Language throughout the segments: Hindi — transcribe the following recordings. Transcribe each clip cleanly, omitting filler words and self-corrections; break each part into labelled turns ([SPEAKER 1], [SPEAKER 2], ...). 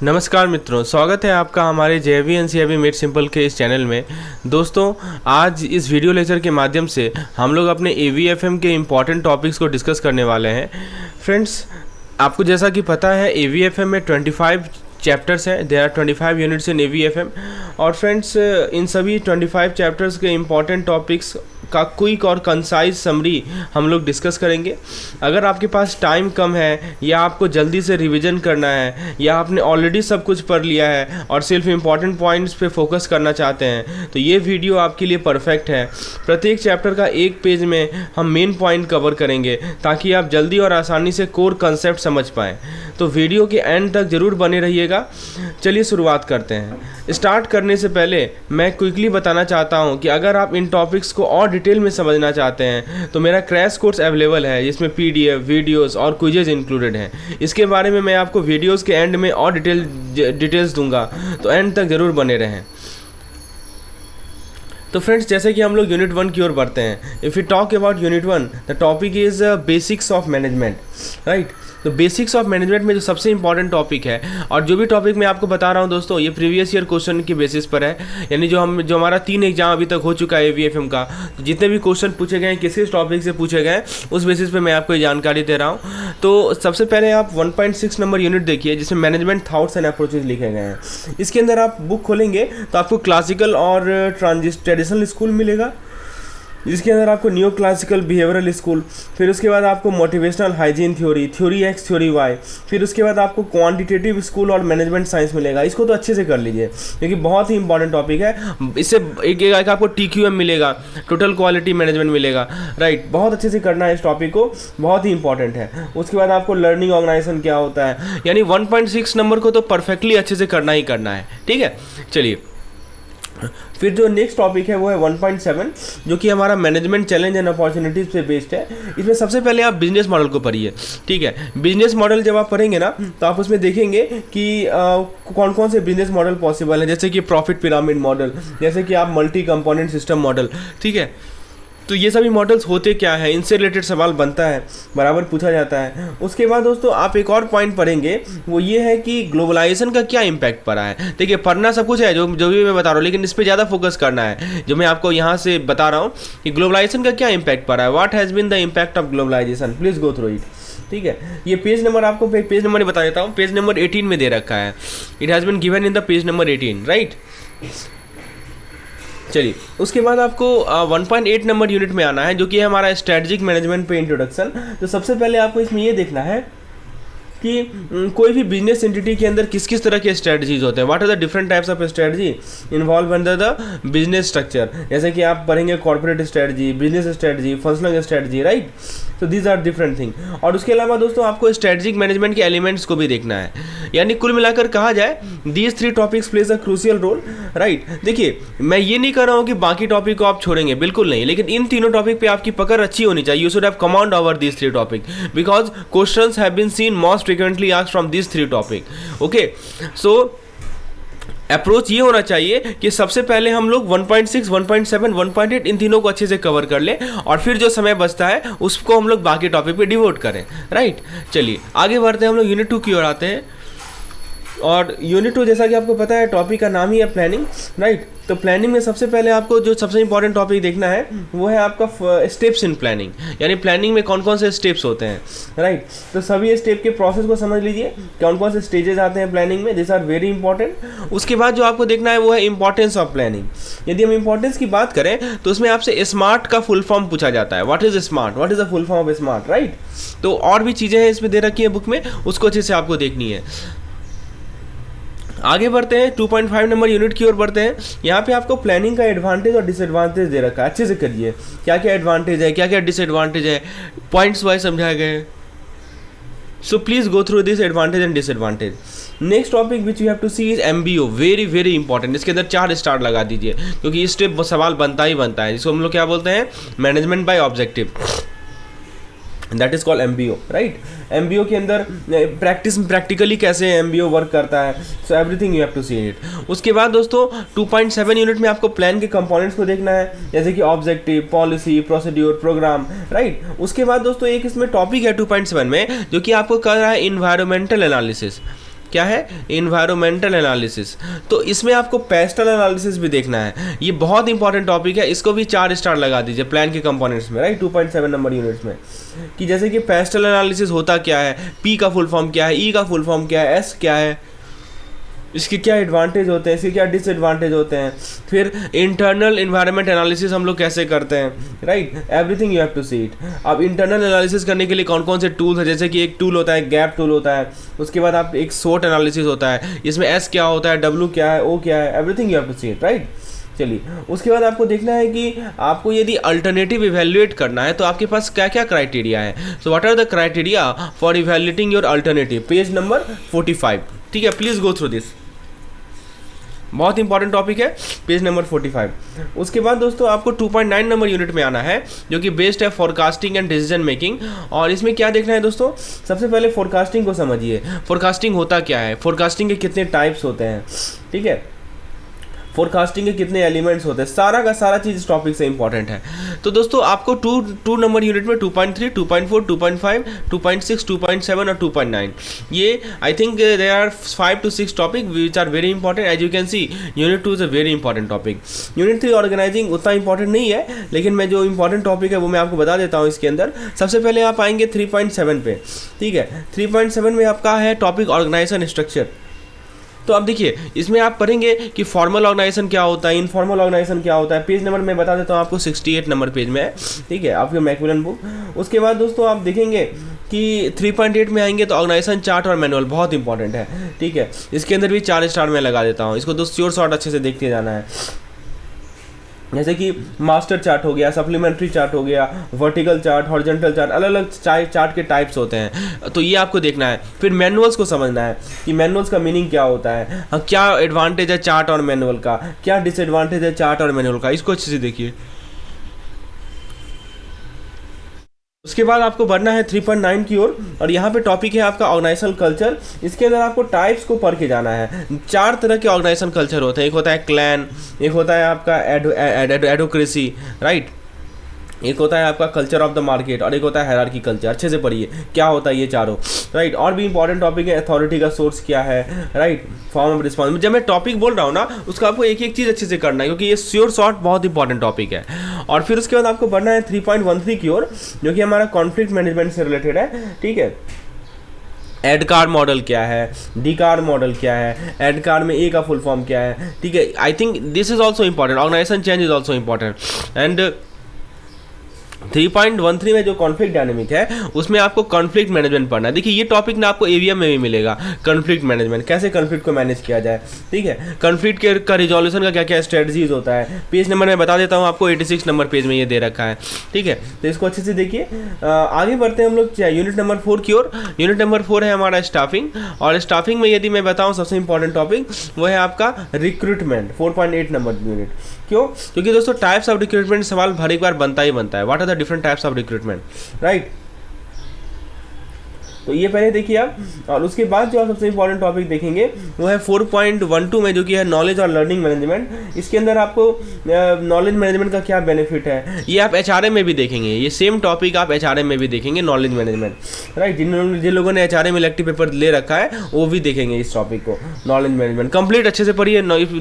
[SPEAKER 1] नमस्कार मित्रों, स्वागत है आपका हमारे जेवी एनसीईआरटी मेड सिंपल के इस चैनल में। दोस्तों, आज इस वीडियो लेक्चर के माध्यम से हम लोग अपने एवीएफएम के इम्पॉर्टेंट टॉपिक्स को डिस्कस करने वाले हैं। फ्रेंड्स, आपको जैसा कि पता है एवीएफएम में 25 चैप्टर्स हैं। There are 25 units in AVFM. और फ्रेंड्स, इन सभी 25 चैप्टर्स के इम्पॉर्टेंट टॉपिक्स का क्विक और कंसाइज समरी हम लोग डिस्कस करेंगे। अगर आपके पास टाइम कम है या आपको जल्दी से रिवीजन करना है या आपने ऑलरेडी सब कुछ पढ़ लिया है और सिर्फ इम्पॉर्टेंट पॉइंट्स पे फोकस करना चाहते हैं तो ये वीडियो आपके लिए परफेक्ट है। प्रत्येक चैप्टर का एक पेज में हम मेन पॉइंट कवर करेंगे ताकि आप जल्दी और आसानी से कोर कंसेप्ट समझ पाएँ। तो वीडियो के एंड तक ज़रूर बने रहिएगा। चलिए शुरुआत करते हैं। स्टार्ट करने से पहले मैं क्विकली बताना चाहता हूं कि अगर आप इन टॉपिक्स को और डिटेल में समझना चाहते हैं तो मेरा क्रैश कोर्स अवेलेबल है जिसमें पीडीएफ, वीडियोस और क्विजेज इंक्लूडेड हैं। इसके बारे में मैं आपको वीडियोस के एंड में और डिटेल्स दूंगा, तो एंड तक ज़रूर बने रहें। तो फ्रेंड्स, जैसे कि हम लोग यूनिट 1 की ओर बढ़ते हैं। If you talk about unit 1, the topic is basics of management, right. तो बेसिक्स ऑफ मैनेजमेंट में जो सबसे इंपॉर्टेंट टॉपिक है, और जो भी टॉपिक मैं आपको बता रहा हूं दोस्तों, ये प्रीवियस ईयर क्वेश्चन की बेसिस पर है। यानी जो हमारा 3 एग्जाम अभी तक हो चुका है एवीएफएम का, तो जितने भी क्वेश्चन पूछे गए हैं किस टॉपिक से पूछे गए उस बेसिस पे मैं आपको ये जानकारी दे रहा हूँ। तो सबसे पहले आप 1.6 नंबर यूनिट देखिए जिसमें मैनेजमेंट थॉट्स एंड अप्रोचेज लिखे गए हैं। इसके अंदर आप बुक खोलेंगे तो आपको क्लासिकल और ट्रेडिशनल स्कूल मिलेगा, जिसके अंदर आपको न्यू क्लासिकल बिहेवियरल स्कूल, फिर उसके बाद आपको motivational hygiene theory, theory X theory Y, फिर उसके बाद आपको क्वांटिटेटिव स्कूल और मैनेजमेंट साइंस मिलेगा। इसको तो अच्छे से कर लीजिए क्योंकि बहुत ही इंपॉर्टेंट टॉपिक है। इससे एक आपको TQM मिलेगा, टोटल क्वालिटी मैनेजमेंट मिलेगा, राइट। बहुत अच्छे से करना है इस टॉपिक को, बहुत ही इंपॉर्टेंट है। उसके बाद आपको लर्निंग ऑर्गेनाइजेशन क्या होता है, यानी 1.6 नंबर को तो परफेक्टली अच्छे से करना ही करना है, ठीक है। चलिए, फिर जो नेक्स्ट टॉपिक है वो है 1.7, जो कि हमारा मैनेजमेंट चैलेंज एंड अपॉर्चुनिटीज पे बेस्ड है। इसमें सबसे पहले आप बिजनेस मॉडल को पढ़िए, ठीक है। बिजनेस मॉडल जब आप पढ़ेंगे ना तो आप उसमें देखेंगे कि कौन कौन से बिजनेस मॉडल पॉसिबल है, जैसे कि प्रॉफिट पिरामिड मॉडल, जैसे कि आप मल्टी कंपोनेंट सिस्टम मॉडल, ठीक है। तो ये सभी मॉडल्स होते क्या है, इनसे रिलेटेड सवाल बनता है, बराबर पूछा जाता है। उसके बाद दोस्तों आप एक और पॉइंट पढ़ेंगे, वो ये है कि ग्लोबलाइजेशन का क्या इम्पैक्ट पड़ा है। देखिए, पढ़ना सब कुछ है जो भी मैं बता रहा हूँ, लेकिन इस पर ज़्यादा फोकस करना है। जो मैं आपको यहाँ से बता रहा हूँ कि ग्लोबलाइजेशन का क्या इम्पैक्ट पड़ा है, what has been the impact of globalization, please go through it, ठीक है। ये पेज नंबर आपको पेज नंबर बता देता हूँ, पेज नंबर 18 में दे रखा है। It has been given in the page number 18, right. चलिए, उसके बाद आपको 1.8 नंबर यूनिट में आना है, जो कि है हमारा स्ट्रेटजिक मैनेजमेंट पे इंट्रोडक्शन। तो सबसे पहले आपको इसमें ये देखना है कि कोई भी बिजनेस एंटिटी के अंदर किस किस तरह के स्ट्रेटजीज होते हैं, what are the different types of strategy involve under the business structure. जैसे कि आप पढ़ेंगे corporate strategy, business strategy, functional strategy, right. तो दीज आर डिफरेंट थिंग। और उसके अलावा दोस्तों आपको स्ट्रेटजिक मैनेजमेंट के एलिमेंट्स को भी देखना है। यानी कुल मिलाकर कहा जाए, these 3 topics plays a crucial role, right. देखिए, मैं ये नहीं कर रहा हूँ कि बाकी टॉपिक को आप छोड़ेंगे, बिल्कुल नहीं, लेकिन इन तीनों टॉपिक पे आपकी पकड़ अच्छी होनी चाहिए। You should have command over these 3 topic because questions have been seen most frequently asked from these 3 topic. Okay, so approach ये होना चाहिए कि सबसे पहले हम लोग 1.6, 1.7, 1.8 इन तीनों को अच्छे से कवर कर ले और फिर जो समय बचता है उसको हम लोग बाकी टॉपिक पे डिवोट करें, राइट। चलिए आगे बढ़ते हैं, हम लोग यूनिट 2 की ओर आते हैं। और यूनिट 2 जैसा कि आपको पता है टॉपिक का नाम ही है प्लानिंग, राइट। तो प्लानिंग में सबसे पहले आपको जो सबसे इंपॉर्टेंट टॉपिक देखना है वो है आपका स्टेप्स इन प्लानिंग, यानी प्लानिंग में कौन कौन से स्टेप्स होते हैं, राइट। तो सभी स्टेप के प्रोसेस को समझ लीजिए, कौन कौन से स्टेजेस आते हैं प्लानिंग में, दिस आर वेरी इंपॉर्टेंट। उसके बाद जो आपको देखना है वो है इंपॉर्टेंस ऑफ प्लानिंग। यदि हम इंपॉर्टेंस की बात करें तो उसमें आपसे स्मार्ट का फुल फॉर्म पूछा जाता है, what is smart, what is the full form of smart, right. तो और भी चीज़ें हैं इसमें दे रखी है बुक में, उसको अच्छे से आपको देखनी है। आगे बढ़ते हैं, 2.5 नंबर यूनिट की ओर बढ़ते हैं। यहाँ पे आपको प्लानिंग का एडवांटेज और डिसएडवांटेज दे रखा है, अच्छे से करिए, क्या क्या एडवांटेज है, क्या क्या डिसएडवांटेज है, पॉइंट्स वाइज समझाए गए। So please go through this advantage and disadvantage. Next topic which you have to see is MBO, very very important. इसके अंदर 4 स्टार लगा दीजिए क्योंकि इस स्टेप सवाल बनता ही बनता है, जिसको हम लोग क्या बोलते हैं, management by objective, that is called MBO, right. MBO के अंदर प्रैक्टिकली कैसे MBO वर्क करता है, so everything you have to see it. उसके बाद दोस्तों 2.7 यूनिट में आपको प्लान के कंपोनेंट्स को देखना है, जैसे कि objective, policy, procedure, program, right. उसके बाद दोस्तों एक इसमें टॉपिक है 2.7 में जो कि आपको कर रहा है इन्वायरमेंटल एनालिसिस, क्या है, इन्वायरमेंटल एनालिसिस। तो इसमें आपको पेस्टल एनालिसिस भी देखना है, ये बहुत इंपॉर्टेंट टॉपिक है, इसको भी 4 स्टार लगा दीजिए प्लान के कंपोनेंट्स में, राइट, 2.7 नंबर यूनिट्स में। कि जैसे कि पेस्टल एनालिसिस होता क्या है, पी का फुल फॉर्म क्या है, ई का फुल फॉर्म क्या है, एस क्या है, इसके क्या एडवांटेज होते हैं, इसके क्या डिसएडवांटेज होते हैं, फिर इंटरनल इन्वायरमेंट एनालिसिस हम लोग कैसे करते हैं, right, everything you have to see it. अब इंटरनल एनालिसिस करने के लिए कौन कौन से टूल्स है, जैसे कि एक टूल होता है गैप टूल होता है, उसके बाद आप एक सोर्ट एनालिसिस होता है, इसमें एस क्या होता है, डब्ल्यू क्या है, ओ क्या है, everything you have to see it, right. चलिए, उसके बाद आपको देखना है कि आपको यदि अल्टरनेटिव इवैल्यूएट करना है तो आपके पास क्या क्या क्राइटेरिया है। So what are the criteria for evaluating your alternative, page number 45, ठीक है, प्लीज़ गो थ्रू दिस, बहुत इंपॉर्टेंट टॉपिक है, पेज नंबर 45। उसके बाद दोस्तों आपको 2.9 नंबर यूनिट में आना है, जो कि बेस्ड है फोरकास्टिंग एंड डिसीजन मेकिंग। और इसमें क्या देखना है दोस्तों, सबसे पहले फोरकास्टिंग को समझिए। फोरकास्टिंग होता क्या है, फोरकास्टिंग के कितने टाइप्स होते हैं, ठीक है, फोरकास्टिंग के कितने एलिमेंट्स होते हैं, सारा का सारा चीज़ इस टॉपिक से इंपॉर्टेंट है। तो दोस्तों आपको 2 नंबर यूनिट में 2.3, 2.4, 2.5, 2.6, 2.7 और 2.9, ये I think there are 5 to 6 topic which are very important. As you can see unit 2 is a very important topic. Unit 3 organizing उतना इंपॉर्टेंट नहीं है, लेकिन मैं जो इंपॉर्टेंट टॉपिक है वो मैं आपको बता देता हूँ इसके अंदर। सबसे पहले आप आएंगे 3.7 पे, ठीक है, 3.7 में आपका है टॉपिक ऑर्गेनाइजेशन स्ट्रक्चर। तो अब देखिए, इसमें आप पढ़ेंगे कि फॉर्मल ऑर्गेनाइजेशन क्या होता है, इनफॉर्मल ऑर्गेनाइजेशन क्या होता है। पेज नंबर मैं बता देता हूँ आपको, 68 नंबर पेज में है, ठीक है, आपके मैकमिलन बुक। उसके बाद दोस्तों आप देखेंगे कि 3.8 में आएंगे तो ऑर्गेनाइजेशन चार्ट और मैनुअल बहुत इंपॉर्टेंट है, ठीक है, इसके अंदर भी 4 स्टार में लगा देता हूँ, इसको दोस्त श्योर शॉर्ट अच्छे से देखते जाना है। जैसे कि मास्टर चार्ट हो गया, सप्लीमेंट्री चार्ट हो गया, वर्टिकल चार्ट, हॉरिजॉन्टल चार्ट, अलग अलग चार्ट के टाइप्स होते हैं, तो ये आपको देखना है। फिर मैनुअल्स को समझना है कि मैनुअल्स का मीनिंग क्या होता है, क्या एडवांटेज है चार्ट और मैनुअल का, क्या डिसएडवांटेज है चार्ट और मैनुअल का, इसको अच्छे से देखिए। उसके बाद आपको बढ़ना है 3.9 की ओर, और यहाँ पे टॉपिक है आपका ऑर्गेनाइजेशनल कल्चर। इसके अंदर आपको टाइप्स को पढ़ के जाना है। 4 तरह के ऑर्गेनाइजेशन कल्चर होते हैं, एक होता है क्लैन, एक होता है आपका एडोक्रेसी, राइट, एक होता है आपका कल्चर ऑफ द मार्केट, और एक होता है हायरार्की कल्चर। अच्छे से पढ़िए क्या होता है ये चारों, राइट। और भी इंपॉर्टेंट टॉपिक है, अथॉरिटी का सोर्स क्या है, राइट, फॉर्म ऑफ रिस्पॉन्स। जब मैं टॉपिक बोल रहा हूँ ना, उसका आपको एक एक चीज़ अच्छे से करना है, क्योंकि ये श्योर शॉर्ट बहुत इंपॉर्टेंट टॉपिक है। और फिर उसके बाद आपको बढ़ना है 3.13 की ओर, जो कि हमारा कॉन्फ्लिक्ट मैनेजमेंट से रिलेटेड है, ठीक है। एडकार मॉडल क्या है, डीकार मॉडल क्या है, एडकार में ए का फुल फॉर्म क्या है, ठीक है। I think this is also important, organization change is also important. And 3.13 में जो कॉन्फ्लिक्ट डायनेमिक है, उसमें आपको कॉन्फ्लिक्ट मैनेजमेंट पढ़ना है। देखिए, ये टॉपिक ना आपको एवीएम में भी मिलेगा, कॉन्फ्लिक्ट मैनेजमेंट, कैसे कॉन्फ्लिक्ट को मैनेज किया जाए, ठीक है, कॉन्फ्लिक्ट का रिजोल्यूशन का क्या क्या स्ट्रेटजीज होता है। पेज नंबर मैं बता देता हूँ आपको, 86 नंबर पेज में ये दे रखा है, ठीक है, तो इसको अच्छे से देखिए। आगे बढ़ते हैं हम लोग यूनिट नंबर 4 की ओर। यूनिट नंबर 4 है हमारा स्टाफिंग, और स्टाफिंग में यदि मैं बताऊँ सबसे इंपॉर्टेंट टॉपिक वो है आपका रिक्रूटमेंट, 4.8 नंबर यूनिट। क्यों? क्योंकि दोस्तों टाइप्स ऑफ रिक्रूटमेंट सवाल हर एक बार बनता ही बनता है। What are the different types of recruitment, right. तो ये पहले देखिए आप, और उसके बाद जो आप सबसे इंपॉर्टेंट टॉपिक देखेंगे वो है 4.12 में, जो कि है नॉलेज और लर्निंग मैनेजमेंट। इसके अंदर आपको नॉलेज मैनेजमेंट का क्या बेनिफिट है, ये आप एचआरएम में भी देखेंगे, ये सेम टॉपिक आप एचआरएम में भी देखेंगे, नॉलेज मैनेजमेंट, राइट। जिन लोगों ने एचआरएम इलेक्टिव पेपर ले रखा है वो भी देखेंगे इस टॉपिक को, नॉलेज मैनेजमेंट। कंप्लीट अच्छे से पढ़िए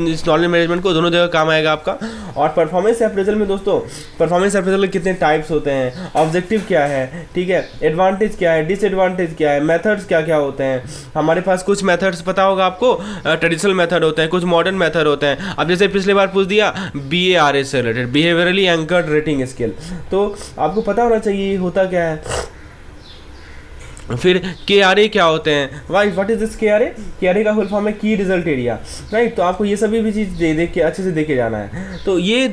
[SPEAKER 1] इस नॉलेज मैनेजमेंट को, दोनों जगह काम आएगा आपका। और परफॉर्मेंस अप्रेजल में दोस्तों, परफॉर्मेंस अप्रेजल के कितने टाइप्स होते हैं, ऑब्जेक्टिव क्या है, ठीक है, एडवांटेज क्या है, डिसएडवांटेज क्या है, मेथड्स क्या क्या होते हैं। हमारे पास कुछ मेथड्स पता होगा आपको, ट्रेडिशनल मेथड होते हैं, कुछ मॉडर्न मेथड होते हैं। अब जैसे पिछले बार पूछ दिया BARS से related, behaviourally anchored rating scale, तो आपको पता होना चाहिए होता क्या है। फिर KRA क्या होते हैं, व्हाट इज दिस KRA का फुल फॉर्म है की रिजल्ट एरिया, राइट। तो आपको ये सभी भी चीज़ देख के अच्छे से देखे जाना है। तो ये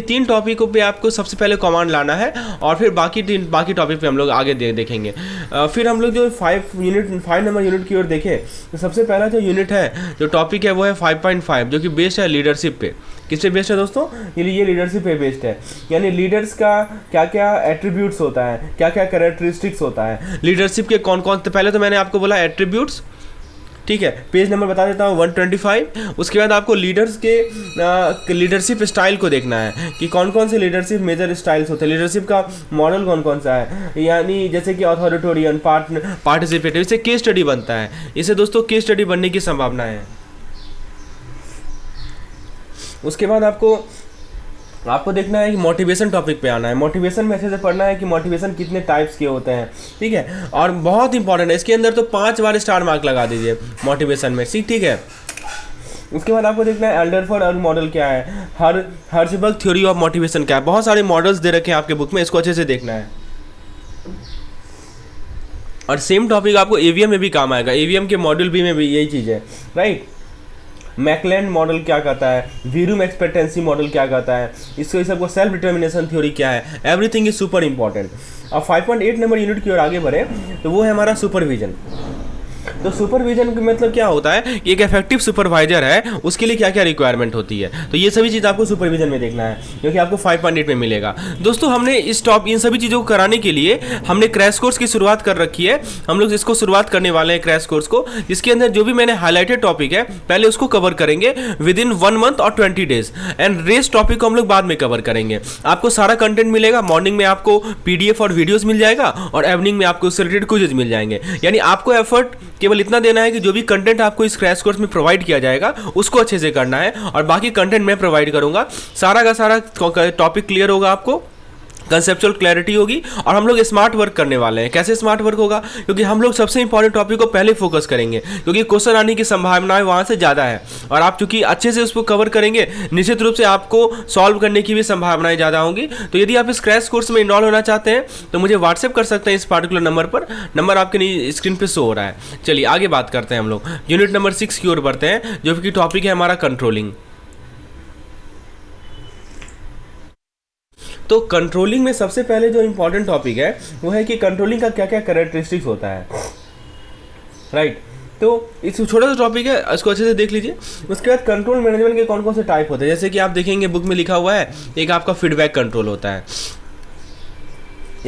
[SPEAKER 1] 3 टॉपिकों पे आपको सबसे पहले कमांड लाना है, और फिर बाकी टॉपिक पे हम लोग आगे देखेंगे। फिर हम लोग जो 5 नंबर यूनिट की ओर देखें, तो सबसे पहला जो यूनिट है, जो टॉपिक है वो है 5.5, जो कि बेस्ड है लीडरशिप पे। किस पे बेस्ड है दोस्तों, ये लीडरशिप पे बेस्ड है, यानी लीडर्स का क्या क्या एट्रीब्यूट्स होता है, क्या क्या कैरेक्टरिस्टिक्स होता है लीडरशिप के, कौन कौन। तो पहले तो मैंने आपको बोला एट्रीब्यूट्स, ठीक है, पेज नंबर बता देता हूँ 125। उसके बाद आपको लीडर्स के लीडरशिप स्टाइल को देखना है कि कौन कौन से लीडरशिप मेजर स्टाइल्स होते हैं, लीडरशिप का मॉडल कौन कौन सा है, यानी जैसे कि अथॉरिटेरियन, पार्टिसिपेटिव, इससे केस स्टडी बनता है, इससे दोस्तों केस स्टडी बनने की संभावना है। उसके बाद आपको देखना है कि मोटिवेशन टॉपिक पे आना है, मोटिवेशन में अच्छे से पढ़ना है कि मोटिवेशन कितने टाइप्स के होते हैं, ठीक है, और बहुत इंपॉर्टेंट है इसके अंदर तो 5 बार स्टार मार्क लगा दीजिए मोटिवेशन में, ठीक है। उसके बाद आपको देखना है एल्डरफोर्ड मॉडल क्या है, हर्जबर्ग थ्योरी ऑफ मोटिवेशन क्या है, बहुत सारे मॉडल्स दे रखे हैं आपके बुक में, इसको अच्छे से देखना है। और सेम टॉपिक आपको एवीएम में भी काम आएगा, एवीएम के मॉड्यूल बी में भी यही चीज़ है, राइट। मैकलैंड मॉडल क्या कहता है, वीरूम एक्सपेक्टेंसी मॉडल क्या कहता है, इसको सबको सेल्फ डिटर्मिनेशन थ्योरी क्या है, एवरीथिंग इज सुपर इंपॉर्टेंट। अब 5.8 नंबर यूनिट की ओर आगे बढ़े तो वो है हमारा सुपरविजन। तो सुपरविजन का मतलब क्या होता है कि एक इफेक्टिव सुपरवाइजर है उसके लिए क्या क्या रिक्वायरमेंट होती है, तो ये सभी चीज़ आपको सुपरविजन में देखना है जो कि आपको 5.8 में मिलेगा। दोस्तों हमने इन सभी चीज़ों को कराने के लिए हमने क्रैश कोर्स की शुरुआत कर रखी है, हम लोग इसको शुरुआत करने वाले हैं क्रैश कोर्स को, जिसके अंदर जो भी मैंने हाईलाइटेड टॉपिक है पहले उसको कवर करेंगे विद इन 1 मंथ और 20 डेज, एंड रेस्ट टॉपिक को हम लोग बाद में कवर करेंगे। आपको सारा कंटेंट मिलेगा, मॉर्निंग में आपको PDF और वीडियोस मिल जाएगा और इवनिंग में आपको उससे रिलेटेड क्विज़ मिल जाएंगे, यानी आपको एफर्ट केवल इतना देना है कि जो भी कंटेंट आपको इस क्रैश कोर्स में प्रोवाइड किया जाएगा उसको अच्छे से करना है, और बाकी कंटेंट मैं प्रोवाइड करूंगा, सारा का सारा टॉपिक क्लियर होगा, आपको कंसेप्चुअल क्लैरिटी होगी, और हम लोग स्मार्ट वर्क करने वाले हैं। कैसे स्मार्ट वर्क होगा, क्योंकि हम लोग सबसे इंपॉर्टेंट टॉपिक को पहले फोकस करेंगे, क्योंकि क्वेश्चन आने की संभावनाएं वहाँ से ज़्यादा है, और आप चूंकि अच्छे से उसको कवर करेंगे निश्चित रूप से आपको सॉल्व करने की भी संभावनाएं ज़्यादा होंगी। तो यदि आप इस क्रैश कोर्स में इन्वॉल्व होना चाहते हैं तो मुझे व्हाट्सएप कर सकते हैं इस पार्टिकुलर नंबर पर, नंबर आपके स्क्रीन पर शो हो रहा है। चलिए आगे बात करते हैं, हम लोग यूनिट नंबर 6 की ओर बढ़ते हैं, जो कि टॉपिक है हमारा कंट्रोलिंग। तो कंट्रोलिंग में सबसे पहले जो इंपॉर्टेंट टॉपिक है वो है कि कंट्रोलिंग का क्या क्या कैरेक्टरिस्टिक्स होता है, राइट। तो इस छोटा सा टॉपिक है, इसको अच्छे से देख लीजिए। उसके बाद कंट्रोल मैनेजमेंट के कौन कौन से टाइप होते हैं, जैसे कि आप देखेंगे बुक में लिखा हुआ है, एक आपका फीडबैक कंट्रोल होता है,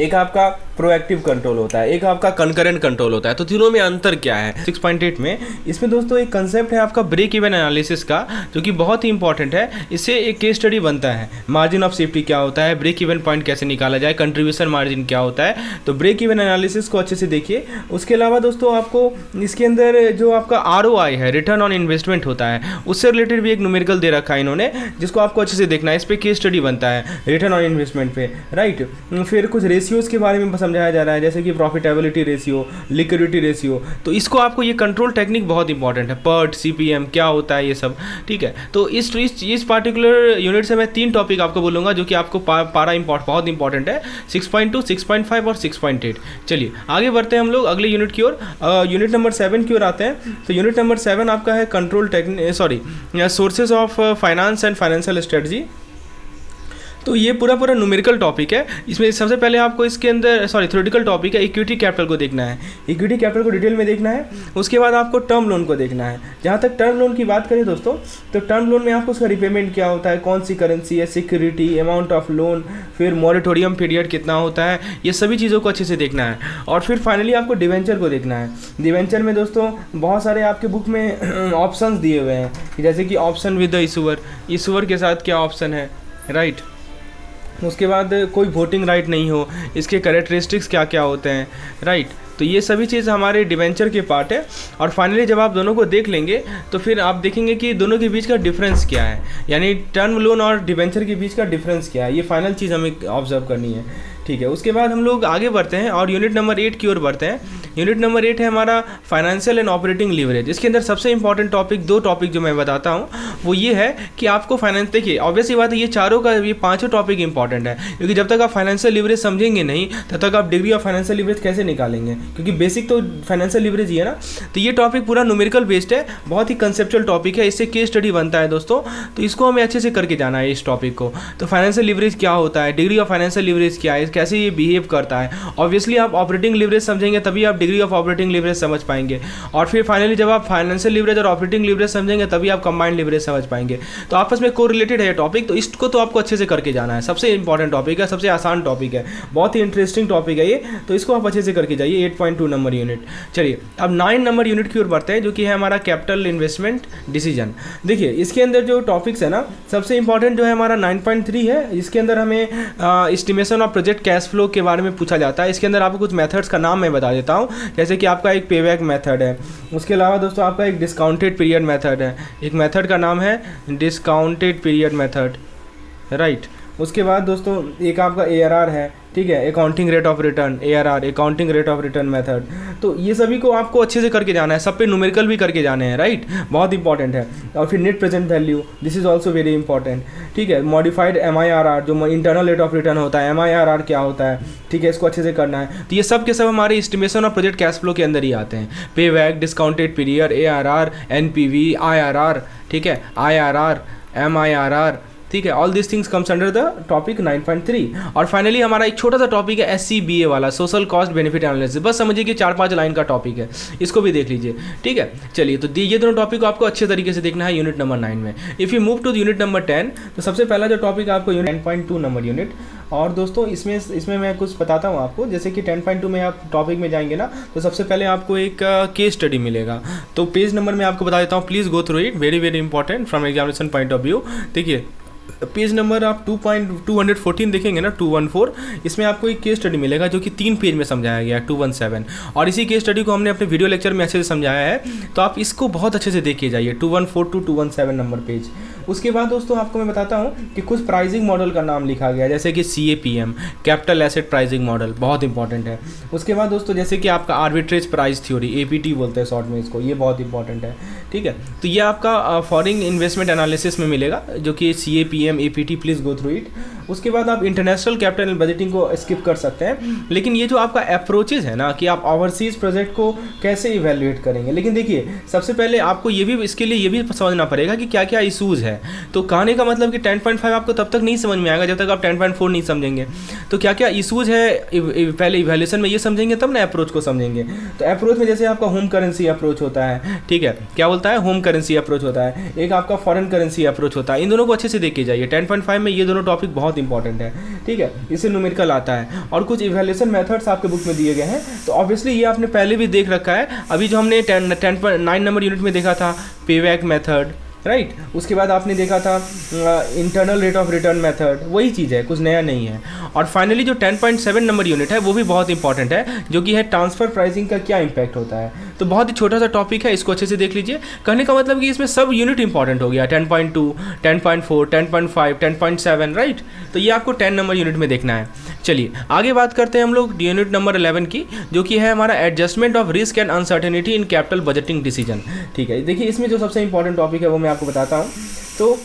[SPEAKER 1] एक आपका प्रोएक्टिव कंट्रोल होता है, एक आपका कंकरेंट कंट्रोल होता है। तो तीनों में अंतर क्या है 6.8 में, इसमें दोस्तों एक कंसेप्ट है आपका ब्रेक इवन एनालिसिस का, जो कि बहुत ही इंपॉर्टेंट है, इससे एक केस स्टडी बनता है। मार्जिन ऑफ सेफ्टी क्या होता है, ब्रेक इवन पॉइंट कैसे निकाला जाए, कंट्रीब्यूशन मार्जिन क्या होता है, तो ब्रेक इवन एनालिसिस को अच्छे से देखिए। उसके अलावा दोस्तों आपको इसके अंदर जो आपका ROI है, रिटर्न ऑन इन्वेस्टमेंट होता है, उससे रिलेटेड भी एक न्यूमेरिकल दे रखा है इन्होंने, जिसको आपको अच्छे से देखना है, इस पर केस स्टडी बनता है रिटर्न ऑन इन्वेस्टमेंट पे, राइट। फिर कुछ रेशियोज के बारे में समझाया जा रहा है, जैसे कि प्रॉफिटेबिलिटी रेशियो, लिक्विडिटी रेशियो, तो इसको आपको ये कंट्रोल टेक्निक बहुत इंपॉर्टेंट है, PERT, CPM क्या होता है ये सब, ठीक है। तो इस पार्टिकुलर यूनिट से मैं 3 टॉपिक आपको बोलूँगा जो कि आपको बहुत इंपॉर्टेंट है, 6.2, 6.5 और 6.8। चलिए आगे बढ़ते हैं हम लोग अगले यूनिट की ओर, यूनिट नंबर 7 की ओर आते हैं। तो यूनिट नंबर 7 आपका है control sources of finance and financial strategy. तो ये पूरा न्यूमेरिकल टॉपिक है, इसमें सबसे पहले आपको इसके अंदर थ्योरेटिकल टॉपिक है, इक्विटी कैपिटल को देखना है, इक्विटी कैपिटल को डिटेल में देखना है। उसके बाद आपको टर्म लोन को देखना है। जहाँ तक टर्म लोन की बात करें दोस्तों, तो टर्म लोन में आपको उसका रिपेमेंट क्या होता है, कौन सी करेंसी है, सिक्योरिटी, अमाउंट ऑफ लोन, फिर मॉरेटोरियम पीरियड कितना होता है, ये सभी चीज़ों को अच्छे से देखना है। और फिर फाइनली आपको डिवेंचर को देखना है। डिवेंचर में दोस्तों बहुत सारे आपके बुक में ऑप्शंस दिए हुए हैं, जैसे कि ऑप्शन विद द इशूअर के साथ क्या ऑप्शन है, राइट। उसके बाद कोई वोटिंग राइट नहीं हो, इसके कैरेक्टरिस्टिक्स क्या क्या होते हैं, राइट। तो ये सभी चीज़ हमारे डिवेंचर के पार्ट है। और फाइनली जब आप दोनों को देख लेंगे तो फिर आप देखेंगे कि दोनों के बीच का डिफरेंस क्या है, यानी टर्म लोन और डिवेंचर के बीच का डिफरेंस क्या है, ये फाइनल चीज़ हमें ऑब्जर्व करनी है, ठीक है। उसके बाद हम लोग आगे बढ़ते हैं और यूनिट नंबर 8 की ओर बढ़ते हैं। यूनिट नंबर 8 है हमारा फाइनेंशियल एंड ऑपरेटिंग लीवरेज। इसके अंदर सबसे इंपॉर्टेंट टॉपिक, 2 टॉपिक जो मैं बताता हूँ वो ये है कि आपको फाइनेंस, देखिए ऑब्वियस ही बात है, ये पांचों टॉपिक इंपॉर्टेंट है, क्योंकि जब तक आप फाइनेंशियल लीवरेज समझेंगे नहीं तब तक आप डिग्री ऑफ फाइनेंशियल लीवरेज कैसे निकालेंगे, क्योंकि बेसिक तो फाइनेंशियल लीवरेज ही है ना। तो ये टॉपिक पूरा न्यूमेरिकल बेस्ड है, बहुत ही कंसेप्चुअल टॉपिक है, इससे केस स्टडी बनता है दोस्तों, तो इसको हमें अच्छे से करके जाना है इस टॉपिक को। तो फाइनेंशियल लीवरेज क्या होता है, डिग्री ऑफ फाइनेंशियल लीवरेज क्या है, कैसे ये बिहेव करता है। ऑब्वियसली आप ऑपरेटिंग लीवरेज समझेंगे तभी आप डिग्री ऑफ ऑपरेटिंग लीवरेज समझ पाएंगे, और फिर फाइनली जब आप फाइनेंशियल लीवरेज और ऑपरेटिंग लीवरेज समझेंगे तभी आप कंबाइंड लीवरेज समझ पाएंगे। तो आपस में को रिलेटेड है ये टॉपिक, तो इसको तो आपको अच्छे से करके जाना है। सबसे इंपॉर्टेंट टॉपिक है, सबसे आसान टॉपिक है, बहुत ही इंटरेस्टिंग टॉपिक है ये, तो इसको आप अच्छे से करके जाइए। 8.2 नंबर यूनिट। चलिए अब 9 नंबर यूनिट की ओर बढ़ते हैं, जो कि है हमारा कैपिटल इन्वेस्टमेंट डिसीजन। देखिए इसके अंदर जो टॉपिक्स है ना, सबसे इंपॉर्टेंट जो है हमारा 9.3 है। इसके अंदर हमें estimation of project cash flow के बारे में पूछा जाता है। इसके अंदर आपको कुछ मेथड्स का नाम मैं बता देता हूँ, जैसे कि आपका एक पेबैक मेथड है, उसके अलावा दोस्तों आपका एक डिस्काउंटेड पीरियड मेथड है, एक मेथड का नाम है डिस्काउंटेड पीरियड मेथड, राइट। उसके बाद दोस्तों एक आपका ARR है, ठीक है, accounting rate of return, ARR accounting rate of return method. तो ये सभी को आपको अच्छे से करके जाना है, सब पे न्यूमेरिकल भी करके जाने हैं, राइट, बहुत इंपॉर्टेंट है। और फिर net present value, this is also very important, ठीक है। मॉडिफाइड MIRR जो इंटरनल रेट ऑफ रिटर्न होता है, MIRR क्या होता है, ठीक है, इसको अच्छे से करना है। तो ये सब के सब हमारे estimation of project cash flow के अंदर ही आते हैं। पे back, discounted period, ARR, NPV, IRR, ठीक है, IRR, MIRR, ठीक है, all this things comes under the topic 9.3। और फाइनली हमारा एक छोटा सा टॉपिक है SCBA वाला, सोशल कॉस्ट बेनिफिट एनालिसिस। बस समझिए कि 4-5 लाइन का टॉपिक है, इसको भी देख लीजिए, ठीक है। चलिए तो ये दोनों टॉपिक को आपको अच्छे तरीके से देखना है यूनिट नंबर 9 में। If you move to unit number 10, तो सबसे पहला जो टॉपिक है आपको 10.2 नंबर यूनिट। और दोस्तों इसमें मैं कुछ बताता हूँ आपको, जैसे कि 10.2 में आप टॉपिक में जाएंगे ना, तो सबसे पहले आपको एक केस स्टडी मिलेगा। तो पेज नंबर मैं आपको बता देता हूँ, please go through it, very very important from examination point of view. देखिए पेज नंबर आप 2.214 देखेंगे ना, 214, इसमें आपको एक केस स्टडी मिलेगा जो कि 3 पेज में समझाया गया है, 217। और इसी केस स्टडी को हमने अपने वीडियो लेक्चर में अच्छे से समझाया है, तो आप इसको बहुत अच्छे से देखिए जाइए, 214 to 217 नंबर पेज। उसके बाद दोस्तों आपको मैं बताता हूँ कि कुछ प्राइसिंग मॉडल का नाम लिखा गया है, जैसे कि CAPM, capital asset pricing model, बहुत इंपॉर्टेंट है। उसके बाद दोस्तों जैसे कि आपका आर्बिट्रेज प्राइस थ्योरी, APT बोलते हैं शॉर्ट में इसको, ये बहुत इंपॉर्टेंट है, ठीक है। तो ये आपका फॉरेन इन्वेस्टमेंट एनालिसिस में मिलेगा, जो कि CAPM, APT, please go through it. उसके बाद आप इंटरनेशनल कैपिटल बजटिंग को स्किप कर सकते हैं, लेकिन ये जो आपका अप्रोचेज है ना कि आप ओवरसीज प्रोजेक्ट को कैसे इवेल्युएट करेंगे, लेकिन देखिए सबसे पहले आपको ये भी, इसके लिए ये भी समझना पड़ेगा कि क्या क्या इशूज़ है। तो कहने का मतलब कि 10.5 आपको तब तक नहीं समझ में आएगा जब तक आप 10.4 नहीं समझेंगे। तो क्या क्या इशूज़ है पहले इवैल्यूएशन में ये समझेंगे, तब ना अप्रोच को समझेंगे। तो अप्रोच में जैसे आपका होम करेंसी अप्रोच होता है, ठीक है, क्या बोलता है, होम करेंसी अप्रोच होता है, एक आपका फॉरेन करेंसी अप्रोच होता है। इन दोनों को अच्छे से देख के जाइए, 10.5 में ये दोनों टॉपिक बहुत इंपॉर्टेंट है, ठीक है, इससे न्यूमेरिकल आता है। और कुछ इवैल्यूएशन मेथड्स आपके बुक में दिए गए हैं, तो ऑब्वियसली ये आपने पहले भी देख रखा है। अभी जो हमने 10.9 नंबर यूनिट में देखा था पेबैक मेथड, राइट, उसके बाद आपने देखा था internal rate of return method, वही चीज़ है, कुछ नया नहीं है। और फाइनली जो 10.7 नंबर यूनिट है वो भी बहुत इंपॉर्टेंट है, जो कि है ट्रांसफर प्राइसिंग का क्या इंपैक्ट होता है। तो बहुत ही छोटा सा टॉपिक है, इसको अच्छे से देख लीजिए। कहने का मतलब कि इसमें सब यूनिट इंपॉर्टेंट हो गया, 10.2, 10.4, 10.5, 10.7, राइट। तो ये आपको 10 नंबर यूनिट में देखना है। चलिए आगे बात करते हैं हम लोग यूनिट नंबर 11 की, जो कि है हमारा adjustment of risk and uncertainty in capital budgeting decision, ठीक है। देखिए इसमें जो सबसे इंपॉर्टेंट टॉपिक है वो मैं आपको बताता हूँ। तो